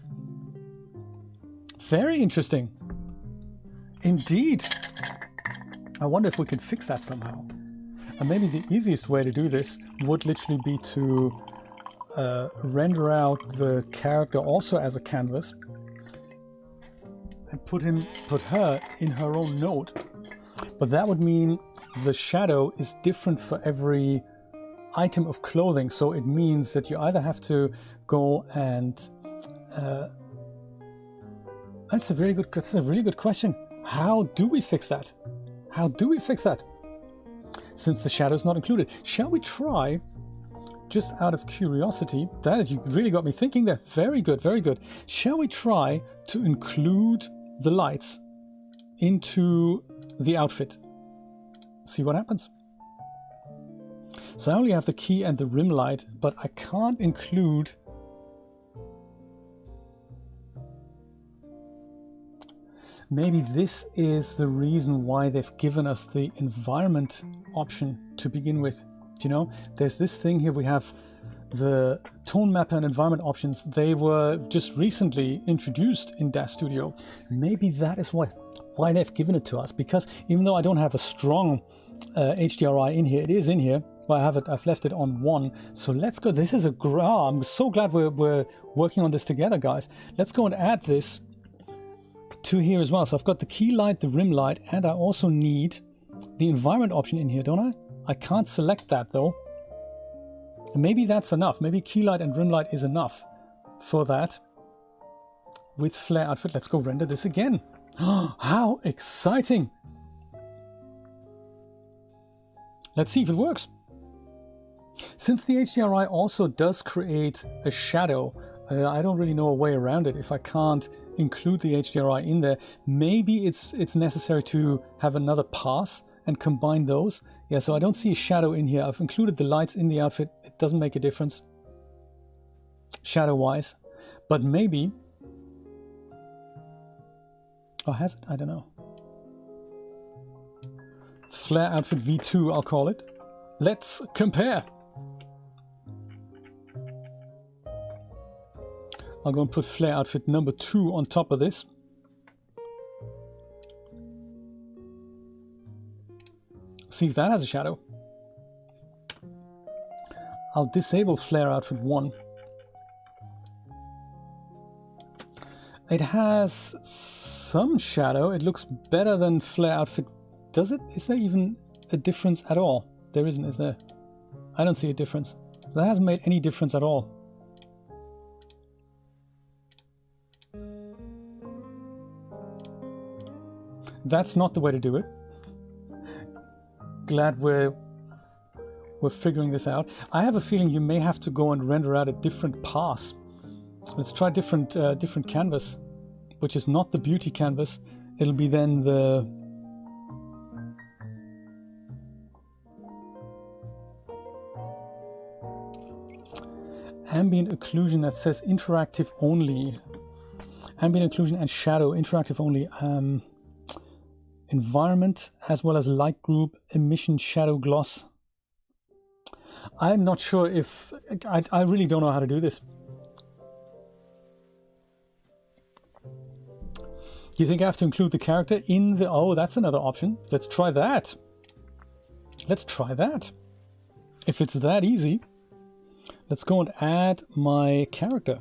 Very interesting. Indeed. I wonder if we can fix that somehow. And maybe the easiest way to do this would literally be to render out the character also as a canvas and put her in her own node. But that would mean the shadow is different for every item of clothing. So it means that you either have to go and That's a really good question. How do we fix that? How do we fix that? Since the shadow is not included. Shall we try, just out of curiosity, that you really got me thinking there. Very good, very good. Shall we try to include the lights into the outfit? See what happens. So I only have the key and the rim light, but I can't include... Maybe this is the reason why they've given us the environment option to begin with. Do you know, there's this thing here, we have the tone mapper and environment options. They were just recently introduced in DAZ Studio. Maybe that is why they've given it to us, because even though I don't have a strong HDRI in here, it is in here. Well, I've left it on 1. So let's go. This is I'm so glad we're working on this together, guys. Let's go and add this to here as well. So I've got the key light, the rim light, and I also need the environment option in here, don't I? I can't select that though. Maybe that's enough. Maybe key light and rim light is enough for that. With flare outfit, let's go render this again. How exciting! Let's see if it works. Since the HDRI also does create a shadow, I don't really know a way around it. If I can't include the HDRI in there, maybe it's necessary to have another pass and combine those. Yeah, so I don't see a shadow in here. I've included the lights in the outfit. It doesn't make a difference shadow-wise, but maybe... Oh, has it? I don't know. Flare outfit V2, I'll call it. Let's compare. I'll go and put flare outfit number 2 on top of this. See if that has a shadow. I'll disable flare outfit 1. It has some shadow. It looks better than flare outfit. Does it? Is there even a difference at all? There isn't, is there? I don't see a difference. That hasn't made any difference at all. That's not the way to do it. Glad we're figuring this out. I have a feeling you may have to go and render out a different pass. Let's try different canvas, which is not the beauty canvas. It'll be then the ambient occlusion that says interactive only. Ambient occlusion and shadow, interactive only. Environment as well as light group, emission, shadow, gloss. I'm not sure if... I really don't know how to do this. Do you think I have to include the character in the... Oh, that's another option. Let's try that. Let's try that. If it's that easy, let's go and add my character.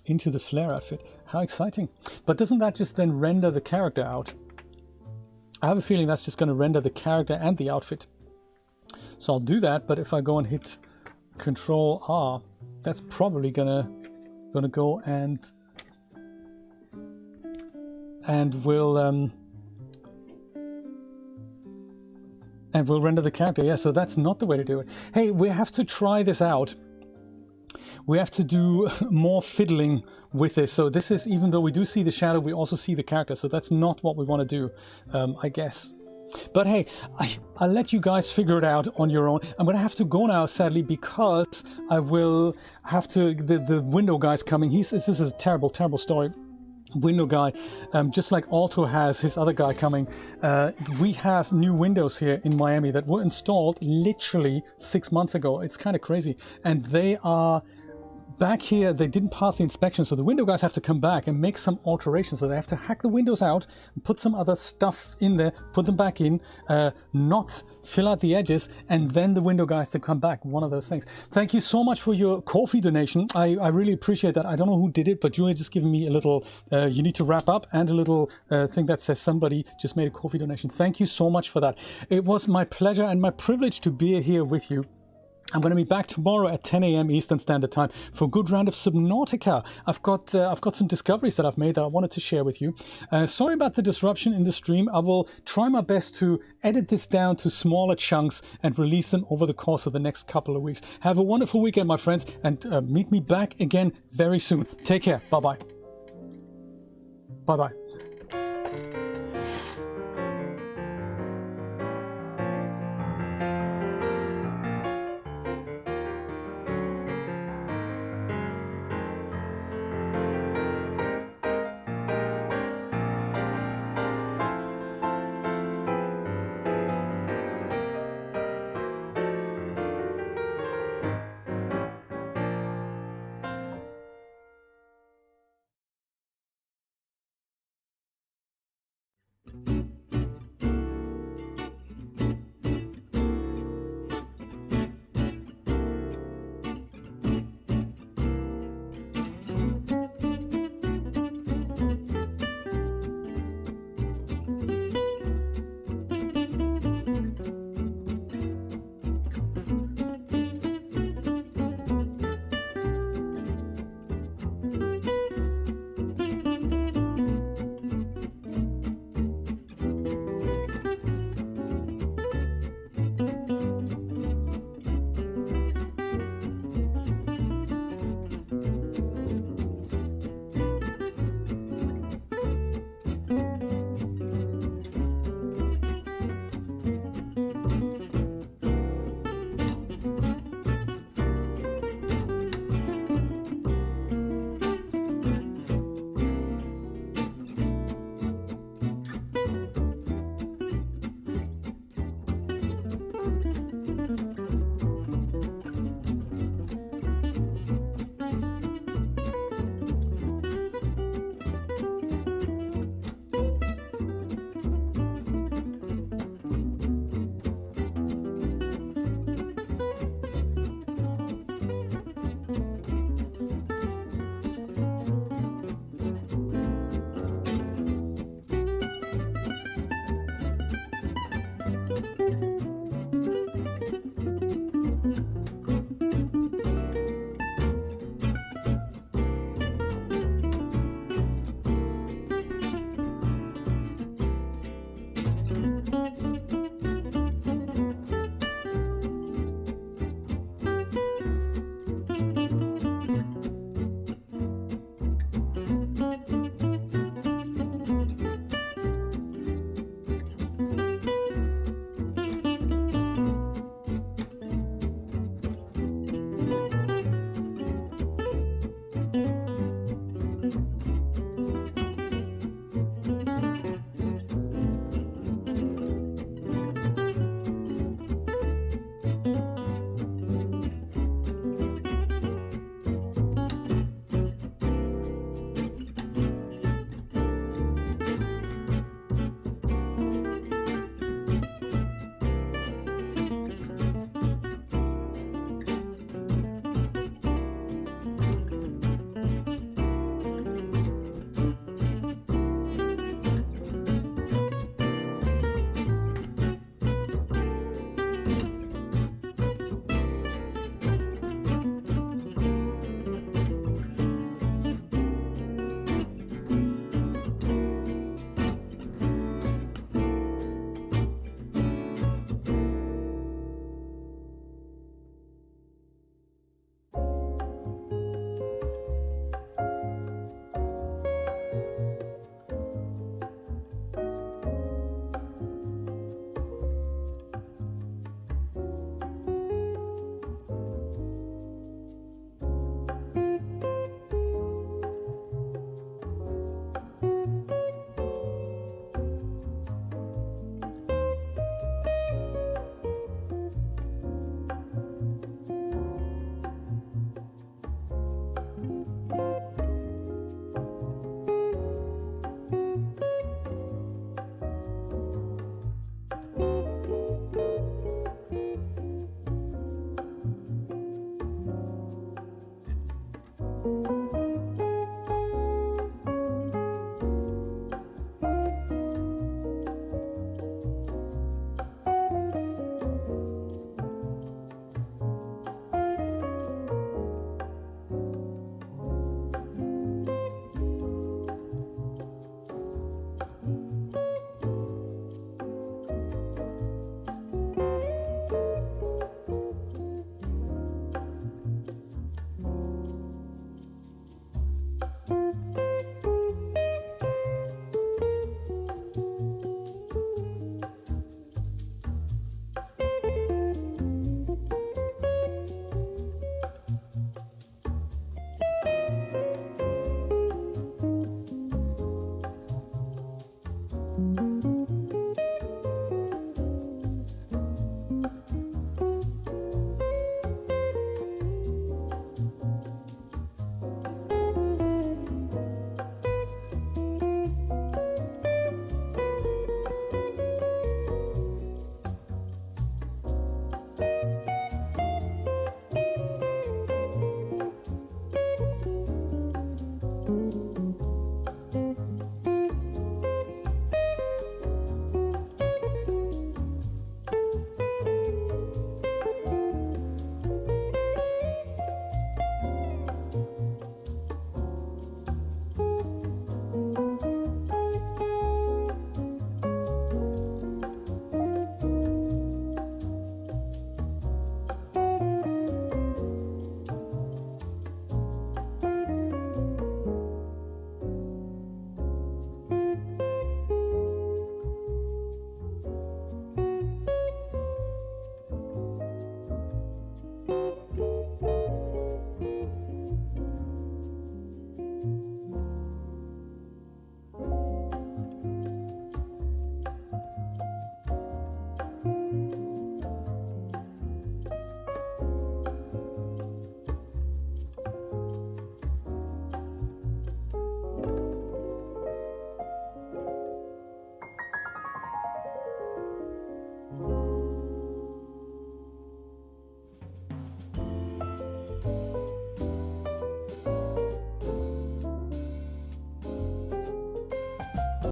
Into the flare outfit. How exciting. But doesn't that just then render the character out? I have a feeling that's just going to render the character and the outfit. So I'll do that, but if I go and hit Control R, that's probably gonna go and we'll render the character. Yeah, so that's not the way to do it. Hey, we have to try this out. We have to do more fiddling with this. So this is, even though we do see the shadow, we also see the character. So that's not what we want to do, I guess. But hey, I'll let you guys figure it out on your own. I'm going to have to go now, sadly, because I will have to... The window guy's coming. This is a terrible, terrible story. Window guy, just like Alto has his other guy coming. We have new windows here in Miami that were installed literally 6 months ago. It's kind of crazy. And they are... Back here, they didn't pass the inspection, so the window guys have to come back and make some alterations. So they have to hack the windows out, and put some other stuff in there, put them back in, not fill out the edges, and then the window guys to come back. One of those things. Thank you so much for your coffee donation. I really appreciate that. I don't know who did it, but Julia just given me a little you need to wrap up, and a little thing that says somebody just made a coffee donation. Thank you so much for that. It was my pleasure and my privilege to be here with you. I'm going to be back tomorrow at 10 a.m. Eastern Standard Time for a good round of Subnautica. I've got some discoveries that I've made that I wanted to share with you. Sorry about the disruption in the stream. I will try my best to edit this down to smaller chunks and release them over the course of the next couple of weeks. Have a wonderful weekend, my friends, and meet me back again very soon. Take care. Bye-bye. Bye-bye.